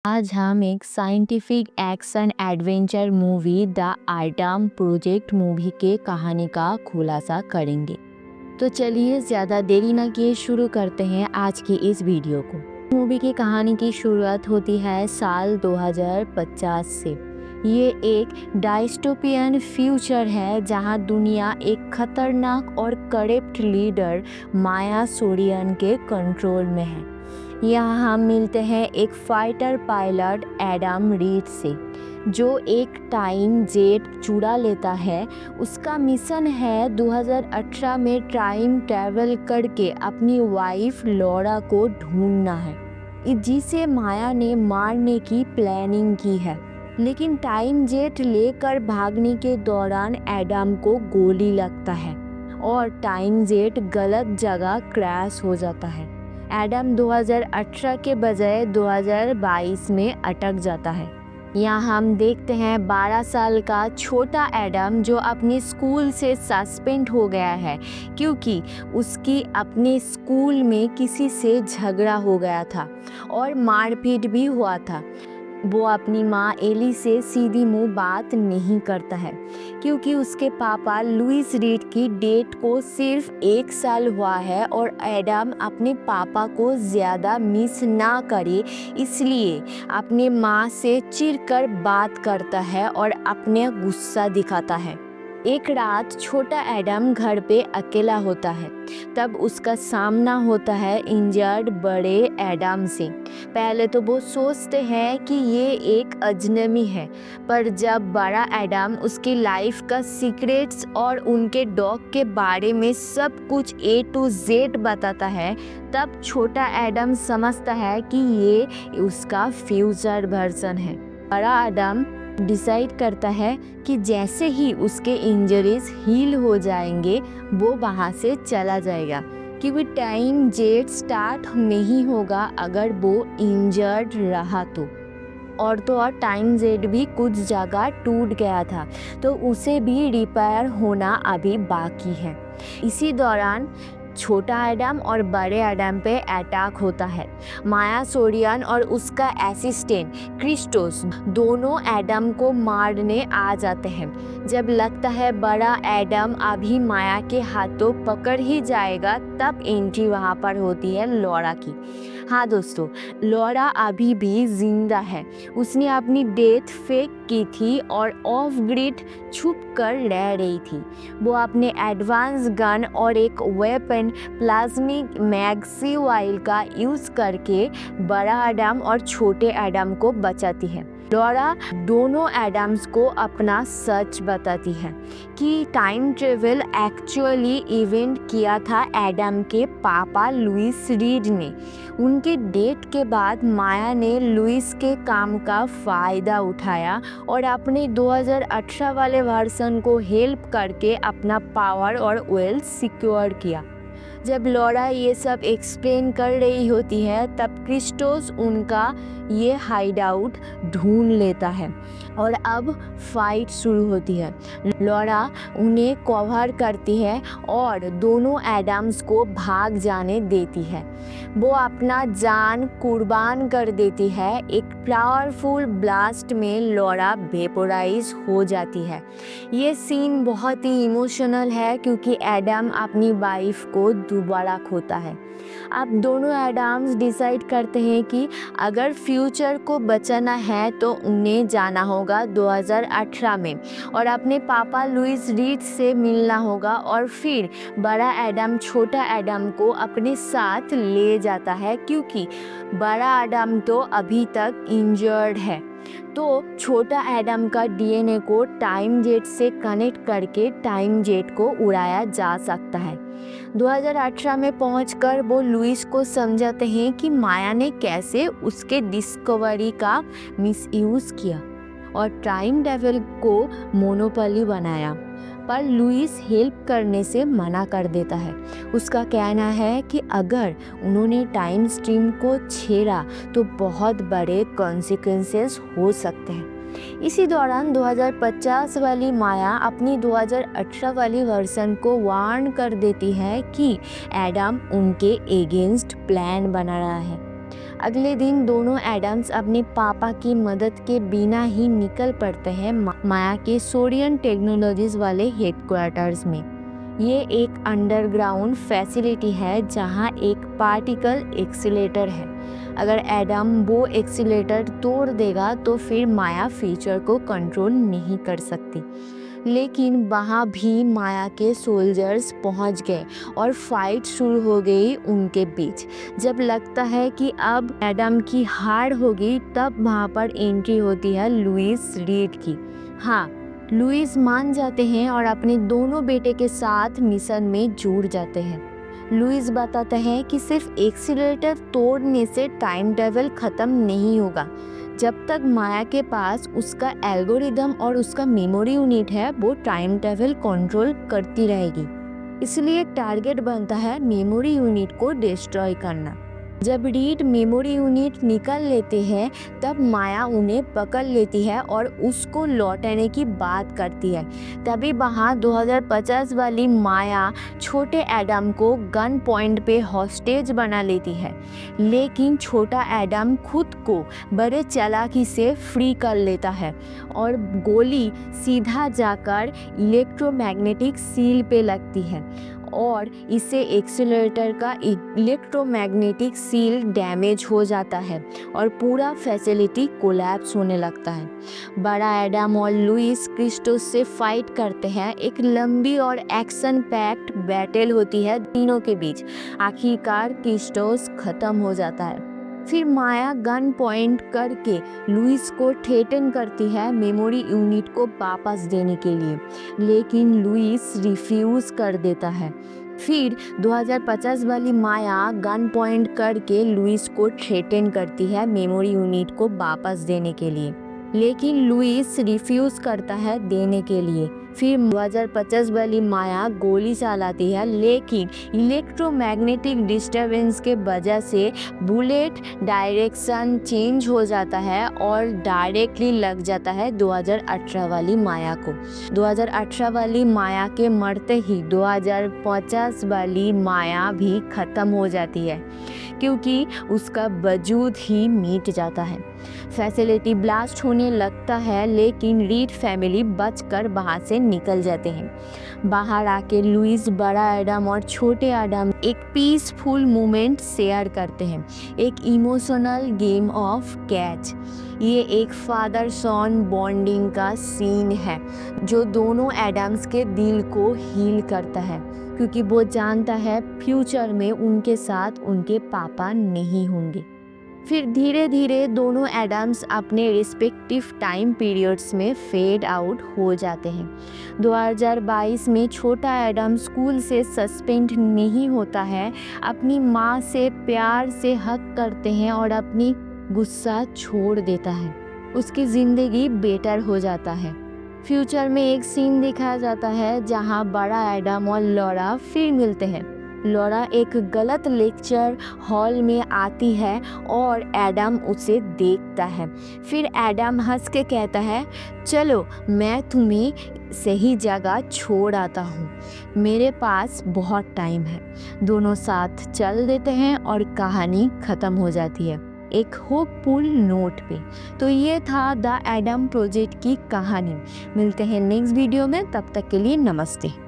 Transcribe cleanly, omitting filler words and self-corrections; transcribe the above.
आज हम एक scientific action adventure movie the Artem project movie के कहानी का खुलासा करेंगे। तो चलिए ज़्यादा देरी न किए शुरू करते हैं आज की इस वीडियो को। मूवी की कहानी की शुरुआत होती है साल 2050 से। ये एक डायस्टोपियन फ्यूचर है जहां दुनिया एक खतरनाक और करप्ट लीडर माया सोडियन के कंट्रोल में है। यहाँ हम मिलते हैं एक फाइटर पायलट एडम रीड से, जो एक टाइम जेट चुरा लेता है। उसका मिशन है 2018 में टाइम ट्रैवल करके अपनी वाइफ लॉरा को ढूंढना है, जिसे माया ने मारने की प्लानिंग की है। लेकिन टाइम जेट लेकर भागने के दौरान एडम को गोली लगता है और टाइम जेट गलत जगह क्रैश हो जाता है। एडम 2018 के बजाय 2022 में अटक जाता है। यहाँ हम देखते हैं 12 साल का छोटा एडम, जो अपने स्कूल से सस्पेंड हो गया है क्योंकि उसकी अपने स्कूल में किसी से झगड़ा हो गया था और मारपीट भी हुआ था। वो अपनी माँ एली से सीधी मुंह बात नहीं करता है क्योंकि उसके पापा लुइस रीड की डेट को सिर्फ 1 साल हुआ है और एडम अपने पापा को ज़्यादा मिस ना करे इसलिए अपने माँ से चिढ़कर बात करता है और अपने गुस्सा दिखाता है। एक रात छोटा एडम घर पे अकेला होता है, तब उसका सामना होता है इंजर्ड बड़े एडम से। पहले तो वो सोचते हैं कि ये एक अजनबी है, पर जब बड़ा एडम उसकी लाइफ का सीक्रेट्स और उनके डॉग के बारे में सब कुछ A to Z बताता है, तब छोटा एडम समझता है कि ये उसका फ्यूचर वर्जन है। बड़ा एडम डिसाइड करता है कि जैसे ही उसके इंजरीज हील हो जाएंगे वो वहाँ से चला जाएगा, क्योंकि टाइम जेट स्टार्ट नहीं होगा अगर वो इंजर्ड रहा तो। और टाइम जेट भी कुछ जगह टूट गया था, तो उसे भी रिपेयर होना अभी बाकी है। इसी दौरान छोटा एडम और बड़े एडम पे अटैक होता है। माया सोडियन और उसका असिस्टेंट क्रिस्टोस दोनों एडम को मारने आ जाते हैं। जब लगता है बड़ा एडम अभी माया के हाथों पकड़ ही जाएगा, तब एंट्री वहाँ पर होती है लॉरा की। हाँ दोस्तों, लॉरा अभी भी जिंदा है। उसने अपनी डेथ फेक की थी और ऑफ ग्रिड छुप कर रह रही थी। वो अपने एडवांस गन और एक वेपन प्लाज्मिक मैगजीवाइल का यूज़ करके बड़ा एडम और छोटे एडम को बचाती है। लॉरा दोनों एडम्स को अपना सच बताती है कि टाइम ट्रेवल एक्चुअली इवेंट किया था एडम के पापा लुइस रीड ने। उनके डेट के बाद माया ने लुइस के काम का फ़ायदा उठाया और अपने 2018 वाले वर्जन को हेल्प करके अपना पावर और वेल्थ सिक्योर किया। जब लॉरा ये सब एक्सप्लेन कर रही होती है, तब क्रिस्टोस उनका ये हाइड आउट ढूंढ लेता है और अब फाइट शुरू होती है। लॉरा उन्हें कवर करती है और दोनों एडम्स को भाग जाने देती है। वो अपना जान कुर्बान कर देती है। एक पावरफुल ब्लास्ट में लॉरा वेपोराइज हो जाती है। ये सीन बहुत ही इमोशनल है क्योंकि एडम अपनी वाइफ को दोबारा खोता है। अब दोनों एडम्स डिसाइड करते हैं कि अगर फ्यूचर को बचाना है तो उन्हें जाना होगा 2018 में और अपने पापा लुइस रीड से मिलना होगा, और फिर बड़ा एडम छोटा एडम को अपने साथ ले जाता है क्योंकि बड़ा एडम तो अभी तक इंजर्ड है। तो छोटा एडम का डीएनए को टाइम जेट से कनेक्ट करके टाइम जेट को उड़ाया जा सकता है। 2018 में पहुंचकर वो लुइस को समझाते हैं कि माया ने कैसे उसके डिस्कवरी का मिसयूज़ किया और टाइम ट्रैवल को मोनोपोली बनाया, पर लुइस हेल्प करने से मना कर देता है। उसका कहना है कि अगर उन्होंने टाइम स्ट्रीम को छेड़ा तो बहुत बड़े कॉन्सिक्वेंसेस हो सकते हैं। इसी दौरान 2050 वाली माया अपनी 2018 वाली वर्जन को वार्न कर देती है कि एडम उनके एगेंस्ट प्लान बना रहा है। अगले दिन दोनों एडम्स अपने पापा की मदद के बिना ही निकल पड़ते हैं माया के सोडियन टेक्नोलॉजीज वाले हेडक्वार्टर्स में। ये एक अंडरग्राउंड फैसिलिटी है जहाँ एक पार्टिकल एक्सीलेटर है। अगर एडम वो एक्सीलेटर तोड़ देगा तो फिर माया फ्यूचर को कंट्रोल नहीं कर सकती। लेकिन वहाँ भी माया के सोल्जर्स पहुँच गए और फाइट शुरू हो गई उनके बीच। जब लगता है कि अब एडम की हार होगी, तब वहाँ पर एंट्री होती है लुइस रीड की। हाँ, लुइस मान जाते हैं और अपने दोनों बेटे के साथ मिशन में जुड़ जाते हैं। लुइस बताता है कि सिर्फ एक्सीलरेटर तोड़ने से टाइम ट्रैवल ख़त्म नहीं होगा। जब तक माया के पास उसका एल्गोरिदम और उसका मेमोरी यूनिट है, वो टाइम ट्रैवल कंट्रोल करती रहेगी। इसलिए टारगेट बनता है मेमोरी यूनिट को डिस्ट्रॉय करना। जब रीड मेमोरी यूनिट निकाल लेते हैं, तब माया उन्हें पकड़ लेती है और उसको लौटाने की बात करती है। तभी वहाँ 2050 वाली माया छोटे एडम को गन पॉइंट पे हॉस्टेज बना लेती है। लेकिन छोटा एडम खुद को बड़े चालाकी से फ्री कर लेता है और गोली सीधा जाकर इलेक्ट्रोमैग्नेटिक सील पे लगती है और इससे एक्सीलरेटर का इलेक्ट्रोमैग्नेटिक सील डैमेज हो जाता है और पूरा फैसिलिटी कोलैप्स होने लगता है। बड़ा एडम और लुइस क्रिस्टोस से फाइट करते हैं। एक लंबी और एक्शन पैक्ड बैटल होती है तीनों के बीच। आखिरकार क्रिस्टोस खत्म हो जाता है। फिर माया गन पॉइंट करके लुइस को थ्रेटन करती है मेमोरी यूनिट को वापस देने के लिए, लेकिन लुइस रिफ्यूज़ कर देता है। फिर 2050 वाली माया गन पॉइंट करके लुइस को थ्रेटन करती है मेमोरी यूनिट को वापस देने के लिए, लेकिन लुइस रिफ्यूज़ करता है देने के लिए। फिर 2050 वाली माया गोली चलाती है, लेकिन इलेक्ट्रोमैग्नेटिक डिस्टर्बेंस के वजह से बुलेट डायरेक्शन चेंज हो जाता है और डायरेक्टली लग जाता है 2018 वाली माया को। 2018 वाली माया के मरते ही 2050 वाली माया भी ख़त्म हो जाती है, क्योंकि उसका वजूद ही मिट जाता है। फैसिलिटी ब्लास्ट होने लगता है, लेकिन रीड फैमिली बचकर वहाँ से निकल जाते हैं। बाहर आके लुइस, बड़ा एडम और छोटे एडम एक पीसफुल मोमेंट शेयर करते हैं, एक इमोशनल गेम ऑफ कैच। ये एक फादर सन बॉन्डिंग का सीन है जो दोनों एडम्स के दिल को हील करता है, क्योंकि वो जानता है फ्यूचर में उनके साथ उनके पापा नहीं होंगे। फिर धीरे धीरे दोनों एडम्स अपने रिस्पेक्टिव टाइम पीरियड्स में फेड आउट हो जाते हैं। 2022 में छोटा एडम स्कूल से सस्पेंड नहीं होता है, अपनी माँ से प्यार से हग करते हैं और अपनी गुस्सा छोड़ देता है। उसकी ज़िंदगी बेटर हो जाता है। फ्यूचर में एक सीन दिखाया जाता है जहाँ बड़ा एडम और लॉरा फिर मिलते हैं। लॉरा एक गलत लेक्चर हॉल में आती है और एडम उसे देखता है। फिर एडम हंस के कहता है, चलो मैं तुम्हें सही जगह छोड़ आता हूँ, मेरे पास बहुत टाइम है। दोनों साथ चल देते हैं और कहानी ख़त्म हो जाती है एक होपफुल नोट पे। तो ये था द एडम प्रोजेक्ट की कहानी। मिलते हैं नेक्स्ट वीडियो में, तब तक के लिए नमस्ते।